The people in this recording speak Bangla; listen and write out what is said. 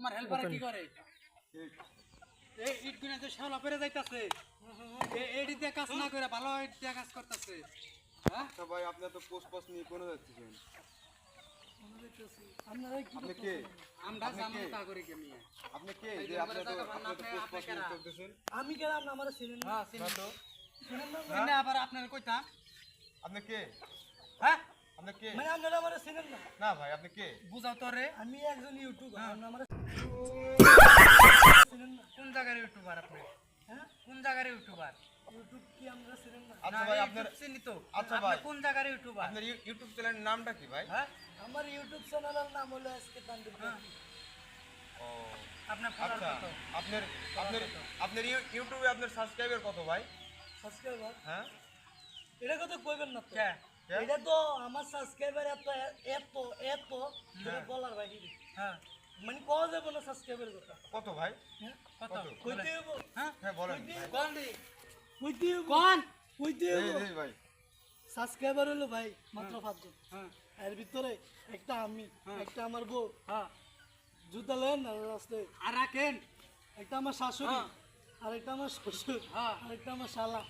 তোমার হেল্পার কি করে এই ইট গুনা তো শালা পেরে যাইতাছে এই দিয়ে কাজ না করে ভালো ইট দিয়ে কাজ করতেছে হ্যাঁ আচ্ছা ভাই আপনি তো পোস্ট নিয়ে কোন যাচ্ছেন আপনারা কি আপনি কে আমরা জানি তা করে কি মিয়া আপনি কে যে আপনি তো পোস্ট নিয়ে চলতেছেন আমি গেলাম না আমারে চিনেন না চিনেন তো না আবার আপনার কইতা আপনি কে হ্যাঁ আপনি কে মানে আপনারা আমারে চিনেন না না ভাই আপনি কে বুঝাও তো রে আমি একজন ইউটিউবার আমারে চিনেন না কোন জায়গার ইউটিউবার আপনি হ্যাঁ কোন জায়গার ইউটিউবার ইউটিউব কি আমরা চিনেন না আচ্ছা ভাই আপনার চিনি তো আচ্ছা ভাই কোন জায়গার ইউটিউবার আপনার ইউটিউব চ্যানেলের নামটা কি ভাই হ্যাঁ আমার ইউটিউব চ্যানেলের নাম হলো এসকে তানভীর ও আপনার ফলোয়ার আচ্ছা কত আপনার আপনার আপনার ইউটিউবে আপনার সাবস্ক্রাইবার কত ভাই সাবস্ক্রাইবার হ্যাঁ এটা কত কইবেন না তো এটা তো আমার সাবস্ক্রাইবার এত এত এত যেটা বলার বাইরে হ্যাঁ মানে কোয়া যাবে না সাবস্ক্রাইবার কথা কত ভাই কত কত? কইতে হইব হ্যাঁ হ্যাঁ বলেন কোন দি কইতে হইব কোন কইতে হইব এই ভাই সাবস্ক্রাইবার হলো ভাই মাত্র 5 জন হ্যাঁ এর ভিতরে একটা আমি একটা আমার বউ হ্যাঁ জুতা লেন আর রাস্তায় আর রাখেন একটা আমার শাশুড়ি আর একটা আমার শ্বশুর আর একটা আমার শালা